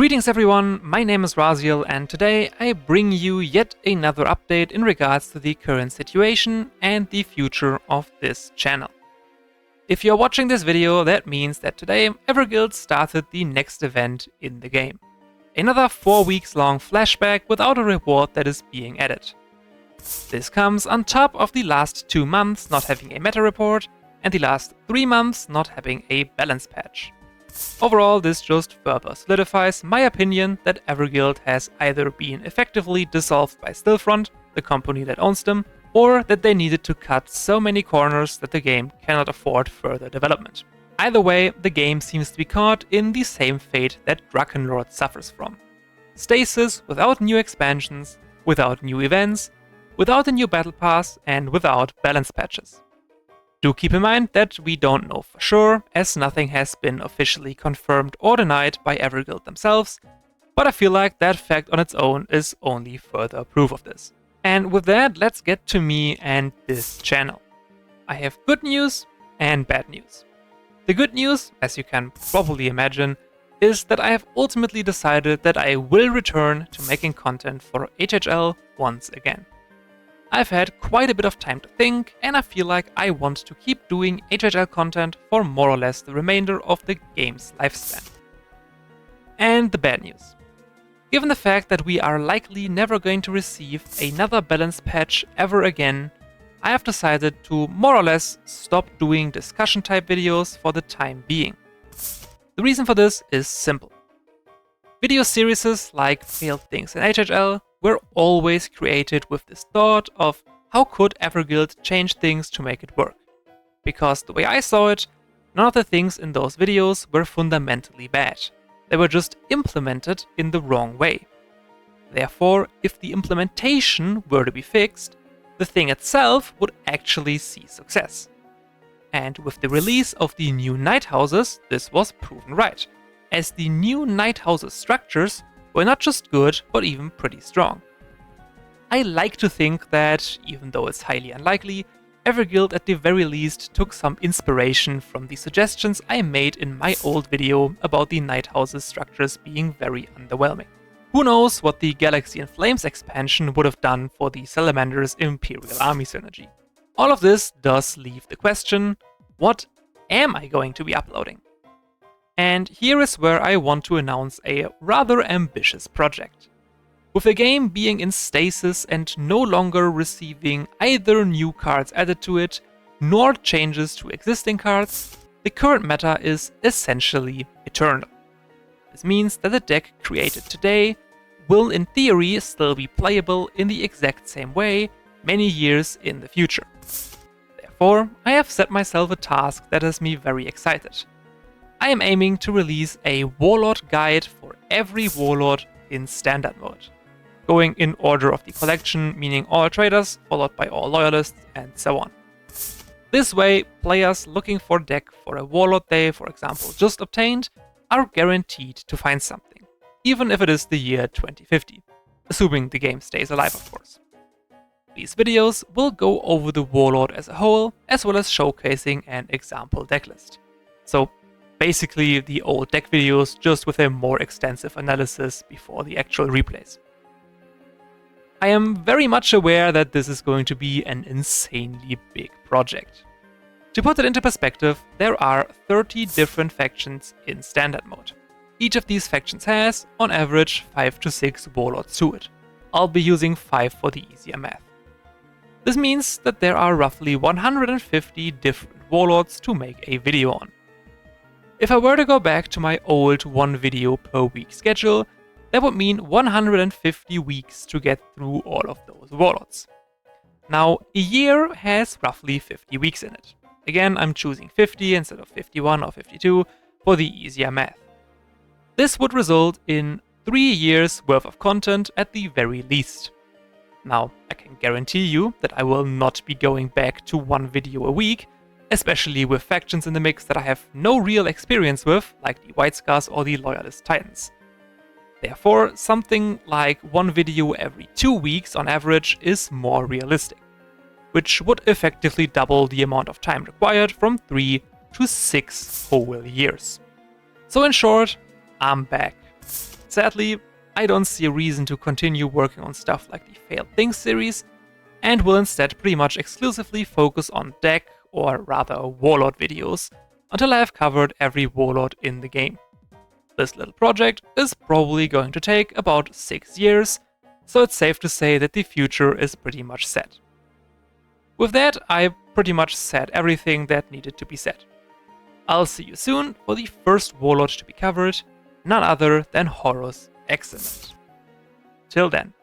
Greetings everyone, my name is Raziel and today I bring you yet another update in regards to the current situation and the future of this channel. If you're watching this video, that means that today Everguild started the next event in the game. Another 4 weeks long flashback without a reward that is being added. This comes on top of the last 2 months not having a meta report and the last 3 months not having a balance patch. Overall, this just further solidifies my opinion that Everguild has either been effectively dissolved by Stillfront, the company that owns them, or that they needed to cut so many corners that the game cannot afford further development. Either way, the game seems to be caught in the same fate that Drakenlord suffers from. Stasis without new expansions, without new events, without a new battle pass, and without balance patches. Do keep in mind that we don't know for sure, as nothing has been officially confirmed or denied by Everguild themselves, but I feel like that fact on its own is only further proof of this. And with that, let's get to me and this channel. I have good news and bad news. The good news, as you can probably imagine, is that I have ultimately decided that I will return to making content for HHL once again. I've had quite a bit of time to think, and I feel like I want to keep doing HHL content for more or less the remainder of the game's lifespan. And the bad news. Given the fact that we are likely never going to receive another balance patch ever again, I have decided to more or less stop doing discussion type videos for the time being. The reason for this is simple. Video series like Failed Things in HHL were always created with this thought of how could Everguild change things to make it work. Because the way I saw it, none of the things in those videos were fundamentally bad. They were just implemented in the wrong way. Therefore, if the implementation were to be fixed, the thing itself would actually see success. And with the release of the new Night Houses, this was proven right, as the new Night Houses structures were not just good, but even pretty strong. I like to think that, even though it's highly unlikely, Everguild at the very least took some inspiration from the suggestions I made in my old video about the Night Houses structures being very underwhelming. Who knows what the Galaxy in Flames expansion would have done for the Salamander's Imperial Army synergy. All of this does leave the question, what am I going to be uploading? And here is where I want to announce a rather ambitious project. With the game being in stasis and no longer receiving either new cards added to it, nor changes to existing cards, the current meta is essentially eternal. This means that the deck created today will in theory still be playable in the exact same way many years in the future. Therefore, I have set myself a task that has me very excited. I am aiming to release a Warlord guide for every Warlord in Standard mode, going in order of the collection, meaning all traders, followed by all loyalists, and so on. This way, players looking for a deck for a Warlord they, for example, just obtained, are guaranteed to find something, even if it is the year 2050, assuming the game stays alive, of course. These videos will go over the Warlord as a whole, as well as showcasing an example decklist. So, basically the old deck videos, just with a more extensive analysis before the actual replays. I am very much aware that this is going to be an insanely big project. To put it into perspective, there are 30 different factions in Standard mode. Each of these factions has, on average, 5 to 6 warlords to it. I'll be using 5 for the easier math. This means that there are roughly 150 different warlords to make a video on. If I were to go back to my old 1 video per week schedule, that would mean 150 weeks to get through all of those warlords. Now, a year has roughly 50 weeks in it. Again, I'm choosing 50 instead of 51 or 52 for the easier math. This would result in 3 years worth of content at the very least. Now, I can guarantee you that I will not be going back to 1 video a week, especially with factions in the mix that I have no real experience with, like the White Scars or the Loyalist Titans. Therefore, something like 1 video every 2 weeks on average is more realistic, which would effectively double the amount of time required from 3 to 6 whole years. So in short, I'm back. Sadly, I don't see a reason to continue working on stuff like the Failed Things series, and will instead pretty much exclusively focus on deck, or rather warlord videos, until I have covered every warlord in the game. This little project is probably going to take about 6 years, so it's safe to say that the future is pretty much set. With that, I pretty much said everything that needed to be said. I'll see you soon for the first warlord to be covered, none other than Horus Excellent. Till then.